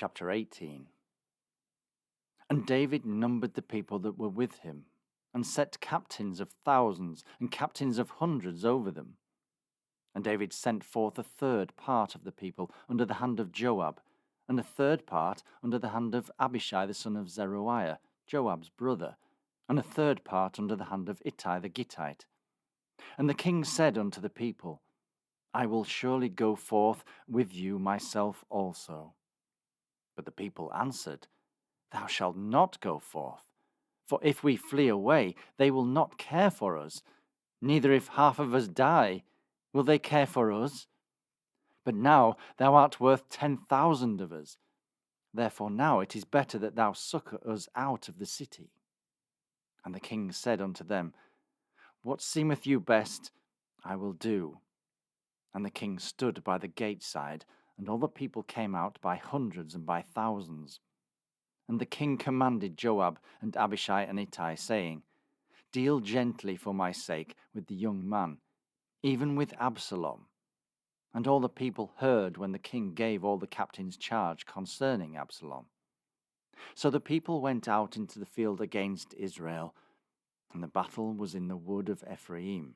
Chapter 18. And David numbered the people that were with him, and set captains of thousands and captains of hundreds over them. And David sent forth a third part of the people under the hand of Joab, and a third part under the hand of Abishai the son of Zeruiah, Joab's brother, and a third part under the hand of Ittai the Gittite. And the king said unto the people, I will surely go forth with you myself also. But the people answered, Thou shalt not go forth. For if we flee away, they will not care for us. Neither if half of us die, will they care for us. But now thou art worth 10,000 of us. Therefore now it is better that thou succour us out of the city. And the king said unto them, What seemeth you best, I will do. And the king stood by the gate side, and all the people came out by hundreds and by thousands. And the king commanded Joab and Abishai and Ittai, saying, Deal gently for my sake with the young man, even with Absalom. And all the people heard when the king gave all the captains charge concerning Absalom. So the people went out into the field against Israel, and the battle was in the wood of Ephraim,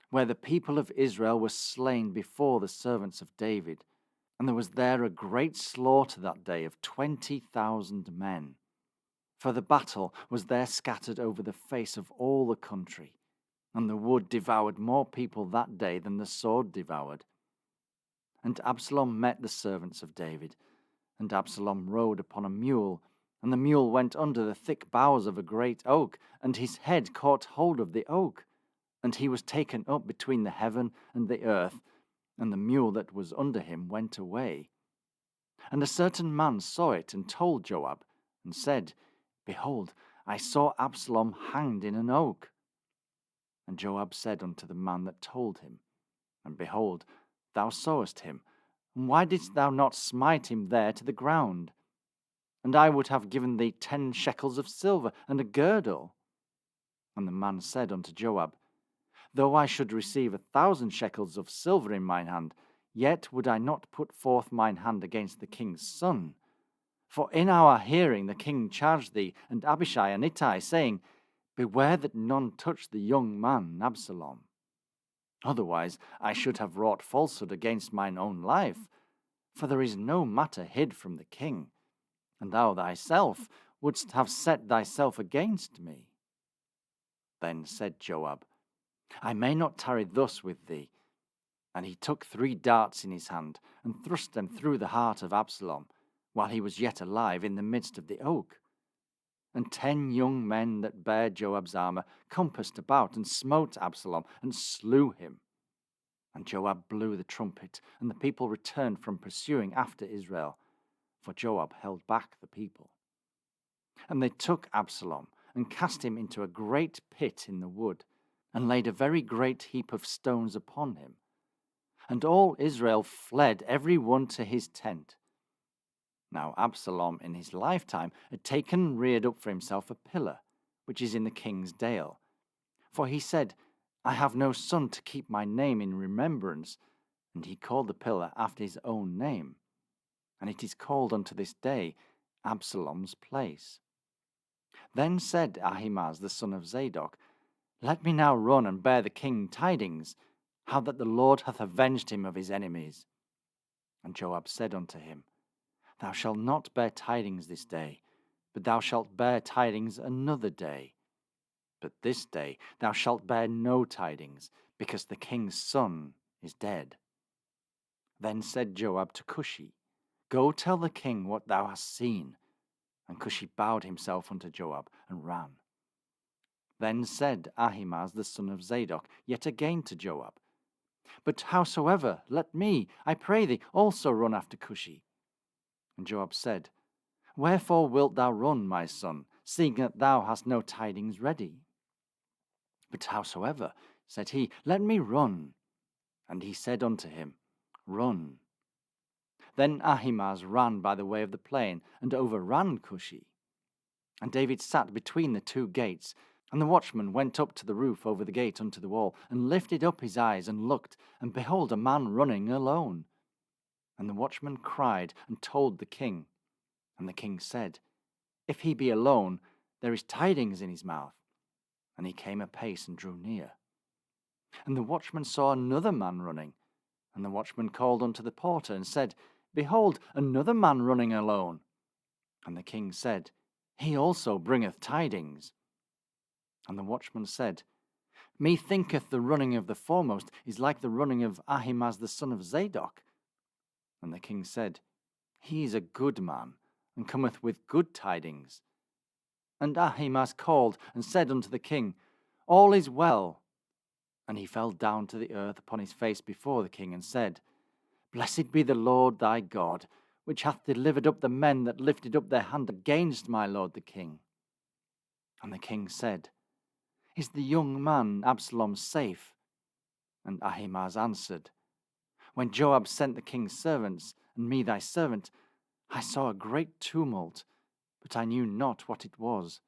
where the people of Israel were slain before the servants of David. And there was there a great slaughter that day of 20,000 men. For the battle was there scattered over the face of all the country, and the wood devoured more people that day than the sword devoured. And Absalom met the servants of David, and Absalom rode upon a mule, and the mule went under the thick boughs of a great oak, and his head caught hold of the oak, and he was taken up between the heaven and the earth, and the mule that was under him went away. And a certain man saw it, and told Joab, and said, Behold, I saw Absalom hanged in an oak. And Joab said unto the man that told him, And behold, thou sawest him, and why didst thou not smite him there to the ground? And I would have given thee 10 shekels of silver and a girdle. And the man said unto Joab, Though I should receive 1,000 shekels of silver in mine hand, yet would I not put forth mine hand against the king's son. For in our hearing the king charged thee and Abishai and Ittai, saying, Beware that none touch the young man Absalom. Otherwise I should have wrought falsehood against mine own life, for there is no matter hid from the king, and thou thyself wouldst have set thyself against me. Then said Joab, I may not tarry thus with thee. And he took 3 darts in his hand, and thrust them through the heart of Absalom, while he was yet alive in the midst of the oak. And 10 young men that bare Joab's armor compassed about, and smote Absalom, and slew him. And Joab blew the trumpet, and the people returned from pursuing after Israel, for Joab held back the people. And they took Absalom, and cast him into a great pit in the wood, and laid a very great heap of stones upon him. And all Israel fled every one to his tent. Now Absalom in his lifetime had taken and reared up for himself a pillar, which is in the king's dale. For he said, I have no son to keep my name in remembrance, and he called the pillar after his own name. And it is called unto this day Absalom's place. Then said Ahimaaz the son of Zadok, Let me now run and bear the king tidings, how that the Lord hath avenged him of his enemies. And Joab said unto him, Thou shalt not bear tidings this day, but thou shalt bear tidings another day. But this day thou shalt bear no tidings, because the king's son is dead. Then said Joab to Cushi, Go tell the king what thou hast seen. And Cushi bowed himself unto Joab, and ran. Then said Ahimaaz the son of Zadok yet again to Joab, But howsoever, let me, I pray thee, also run after Cushi. And Joab said, Wherefore wilt thou run, my son, seeing that thou hast no tidings ready? But howsoever, said he, let me run. And he said unto him, Run. Then Ahimaaz ran by the way of the plain, and overran Cushi. And David sat between the 2 gates, and the watchman went up to the roof over the gate unto the wall, and lifted up his eyes, and looked, and behold, a man running alone. And the watchman cried and told the king. And the king said, If he be alone, there is tidings in his mouth. And he came apace and drew near. And the watchman saw another man running. And the watchman called unto the porter and said, Behold, another man running alone. And the king said, He also bringeth tidings. And the watchman said, Methinketh the running of the foremost is like the running of Ahimaaz the son of Zadok. And the king said, He is a good man, and cometh with good tidings. And Ahimaaz called and said unto the king, All is well. And he fell down to the earth upon his face before the king, and said, Blessed be the Lord thy God, which hath delivered up the men that lifted up their hand against my lord the king. And the king said, Is the young man Absalom safe? And Ahimaaz answered, When Joab sent the king's servants, and me thy servant, I saw a great tumult, but I knew not what it was.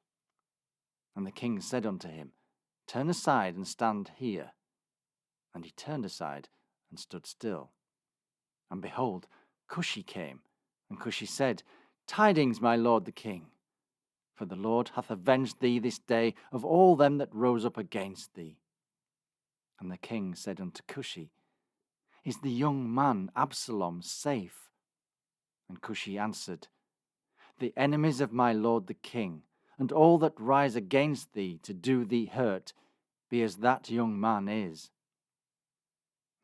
And the king said unto him, Turn aside and stand here. And he turned aside and stood still. And behold, Cushi came, and Cushi said, Tidings, my lord the king, for the Lord hath avenged thee this day of all them that rose up against thee. And the king said unto Cushi, Is the young man Absalom safe? And Cushi answered, The enemies of my lord the king, and all that rise against thee to do thee hurt, be as that young man is.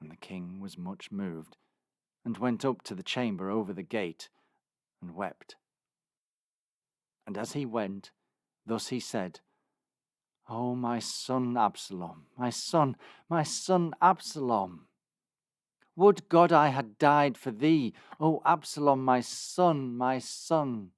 And the king was much moved, and went up to the chamber over the gate, and wept. And as he went, thus he said, O my son Absalom, my son Absalom! Would God I had died for thee, O Absalom, my son, my son!